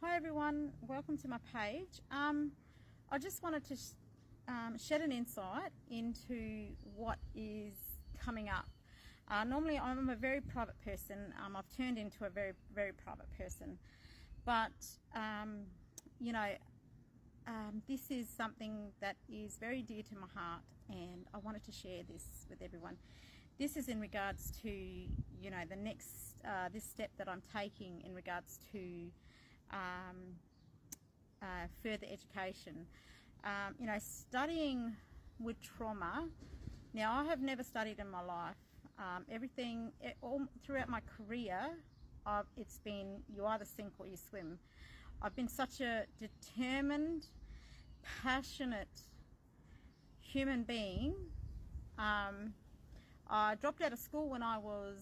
Hi everyone, welcome to my page. I just wanted to shed an insight into what is coming up. Normally I'm a very private person. I've turned into a very private person, but this is something that is very dear to my heart, and I wanted to share this with everyone. This is in regards to the next this step that I'm taking in regards to further education. Studying with trauma. Now, I have never studied in my life. All throughout my career, it's been you either sink or you swim. I've been such a determined, passionate human being. I dropped out of school when I was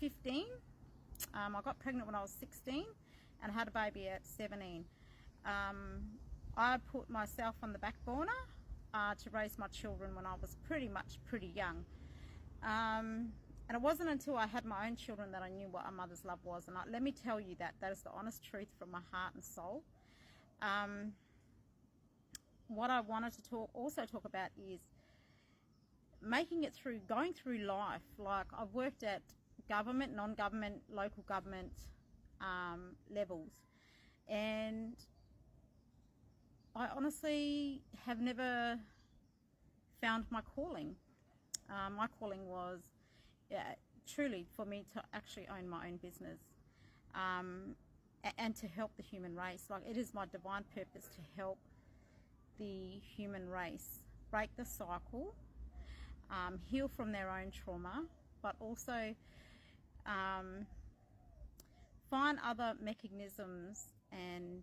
15. I got pregnant when I was 16 and I had a baby at 17. I put myself on the back burner to raise my children when I was pretty young. And it wasn't until I had my own children that I knew what a mother's love was. And let me tell you that is the honest truth from my heart and soul. What I wanted to also talk about is making it through, going through life. Like, I've worked at government, non-government, local government levels, and I honestly have never found my calling. My calling was truly for me to actually own my own business, and to help the human race. Like, it is my divine purpose to help the human race break the cycle, heal from their own trauma, but also find other mechanisms. And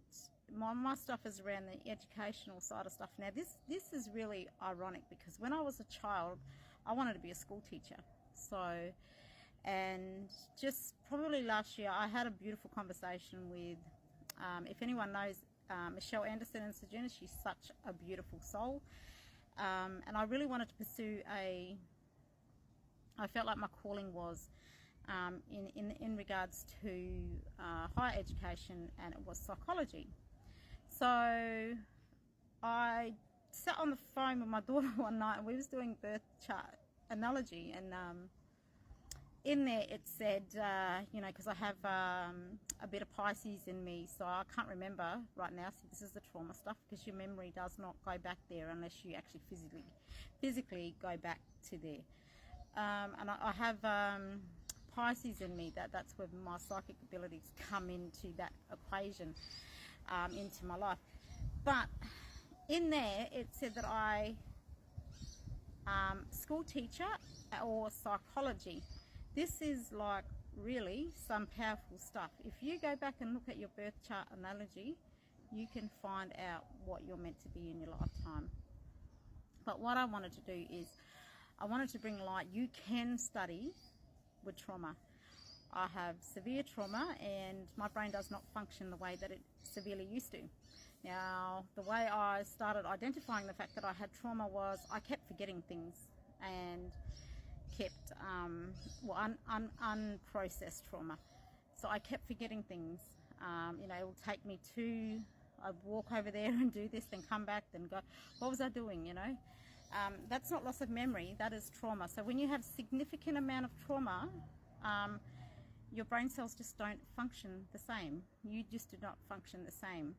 my stuff is around the educational side of stuff. Now, this is really ironic, because when I was a child, I wanted to be a school teacher. So, and just probably last year, I had a beautiful conversation with, if anyone knows Michelle Anderson in Sojourner, she's such a beautiful soul. And I really wanted to pursue I felt like my calling was in regards to higher education, and it was psychology. So I sat on the phone with my daughter one night, and we was doing birth chart analogy, and in there it said, because I have a bit of Pisces in me, so I can't remember right now. So this is the trauma stuff, because your memory does not go back there unless you actually physically go back to there. And I have Pisces in me. That's where my psychic abilities come into that equation, into my life. But in there it said that I school teacher or psychology. This is like really some powerful stuff. If you go back and look at your birth chart analogy, you can find out what you're meant to be in your lifetime. But what I wanted to do is I wanted to bring light. You can study with trauma. I have severe trauma, and my brain does not function the way that it severely used to. Now, the way I started identifying the fact that I had trauma was I kept forgetting things, and kept unprocessed trauma. So I kept forgetting things. It will take me I'd walk over there and do this, then come back, then go, what was I doing, That's not loss of memory, that is trauma. So when you have significant amount of trauma, your brain cells just don't function the same. You just do not function the same.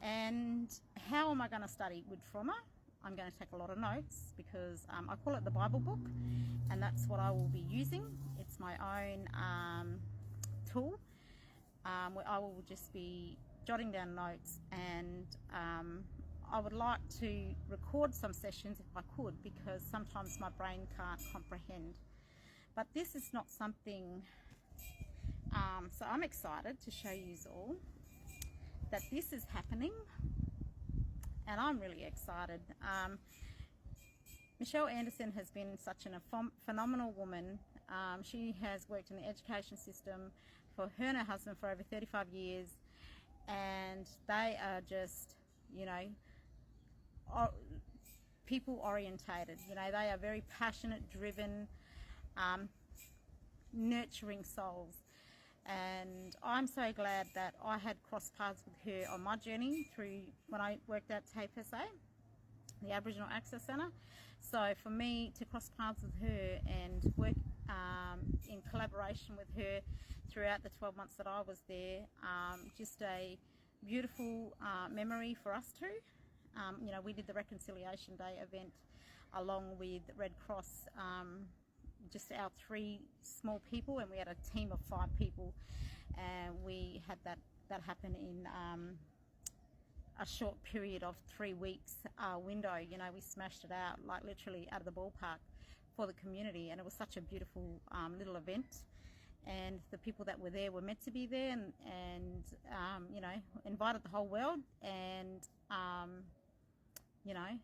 And how am I going to study with trauma? I'm going to take a lot of notes, because I call it the Bible book, and that's what I will be using. It's my own tool, where I will just be jotting down notes, and I would like to record some sessions if I could, because sometimes my brain can't comprehend. But this is not something, so I'm excited to show you all that this is happening, and I'm really excited. Michelle Anderson has been such a phenomenal woman. She has worked in the education system for her and her husband for over 35 years, and they are just, people orientated. They are very passionate, driven, nurturing souls. And I'm so glad that I had crossed paths with her on my journey through when I worked at TAPE-SA, the Aboriginal Access Centre. So for me to cross paths with her and work in collaboration with her throughout the 12 months that I was there, just a beautiful memory for us too. You know, we did the Reconciliation Day event along with Red Cross, just our 3 small people, and we had a team of 5 people, and we had that happen in a short period of 3 weeks window. You know, we smashed it out, like literally out of the ballpark for the community, and it was such a beautiful little event. And the people that were there were meant to be there, and you know, invited the whole world, and you know,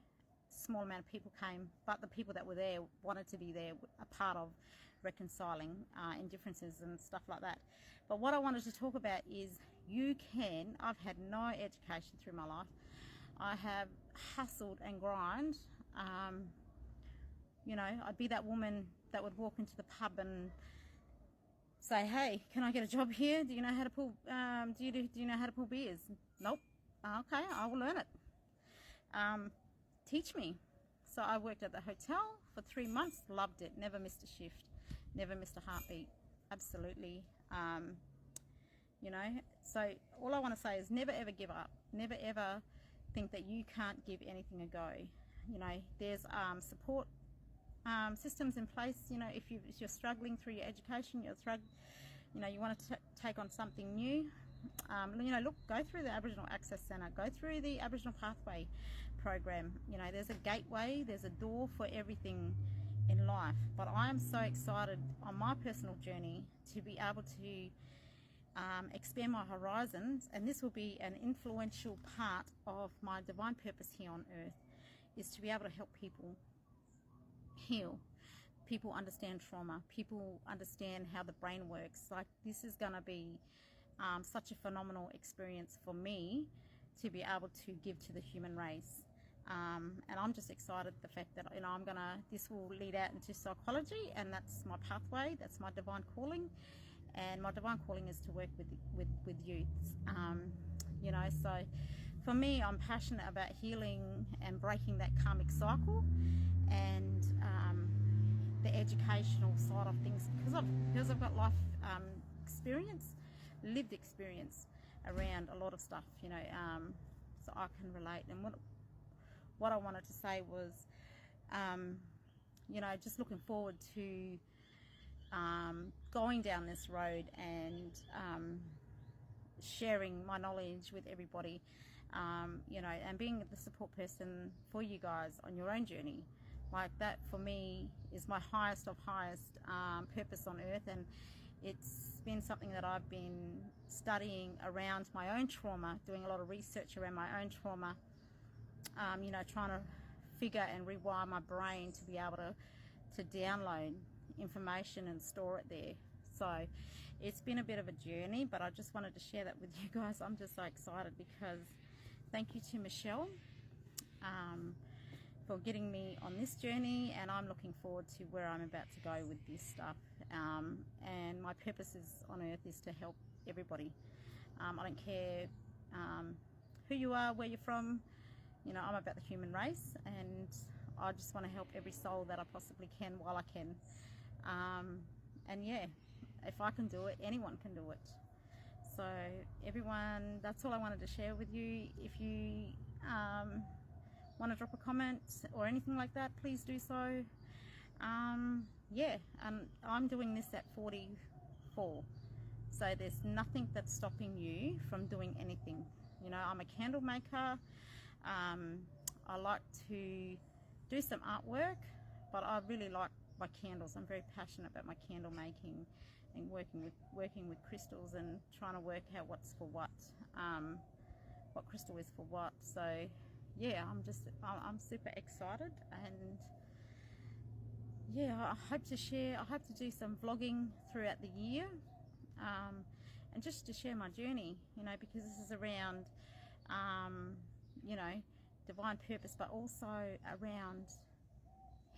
small amount of people came, but the people that were there wanted to be there, a part of reconciling indifferences and stuff like that. But what I wanted to talk about is I've had no education through my life. I have hustled and grind. You know, I'd be that woman that would walk into the pub and say, hey, can I get a job here? Do you know how to pull, do you know how to pull beers? Nope. Okay, I will learn it. Teach me. So I worked at the hotel for 3 months, loved it, never missed a shift, never missed a heartbeat, absolutely. You know, so all I want to say is never ever give up, never ever think that you can't give anything a go. You know, there's support systems in place. You know, if you're struggling through your education, you know, you want to take on something new, you know, look, go through the Aboriginal Access Centre, go through the Aboriginal Pathway program. You know, there's a gateway, there's a door for everything in life. But I am so excited on my personal journey to be able to expand my horizons, and this will be an influential part of my divine purpose here on earth, is to be able to help people heal, people understand trauma, people understand how the brain works. Like, this is going to be such a phenomenal experience for me to be able to give to the human race. And I'm just excited the fact that, you know, this will lead out into psychology, and that's my pathway, that's my divine calling. And my divine calling is to work with youths. You know, so for me, I'm passionate about healing and breaking that karmic cycle, and the educational side of things, because I've got life experience, lived experience around a lot of stuff, you know, so I can relate. And what I wanted to say was, you know, just looking forward to going down this road and sharing my knowledge with everybody, you know, and being the support person for you guys on your own journey. Like, that for me is my highest of highest purpose on earth, and it's been something that I've been studying around my own trauma, doing a lot of research around my own trauma, you know, trying to figure and rewire my brain to be able to download information and store it there. So it's been a bit of a journey, but I just wanted to share that with you guys. I'm just so excited, because thank you to Michelle for getting me on this journey, and I'm looking forward to where I'm about to go with this stuff. And my purpose on earth is to help everybody. I don't care who you are, where you're from. You know, I'm about the human race, and I just want to help every soul that I possibly can while I can. And yeah, if I can do it, anyone can do it. So everyone, that's all I wanted to share with you. If you want to drop a comment or anything like that, please do so. Yeah, I'm doing this at 44, so there's nothing that's stopping you from doing anything. You know, I'm a candle maker. I like to do some artwork, but I really like my candles. I'm very passionate about my candle making and working with crystals and trying to work out what's for what crystal is for what. So yeah, I'm super excited, and yeah, I hope to do some vlogging throughout the year, and just to share my journey, you know, because this is around you know, divine purpose, but also around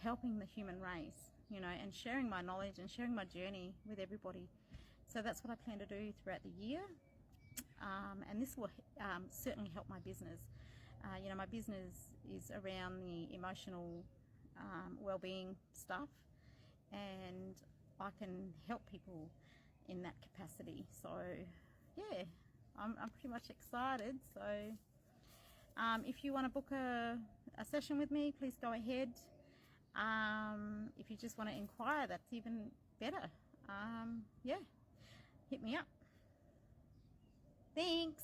helping the human race, you know, and sharing my knowledge and sharing my journey with everybody. So that's what I plan to do throughout the year, and this will certainly help my business. You know, my business is around the emotional well-being stuff, and I can help people in that capacity. So yeah, I'm pretty much excited. So if you want to book a session with me, please go ahead. If you just want to inquire, that's even better. Yeah, hit me up. Thanks.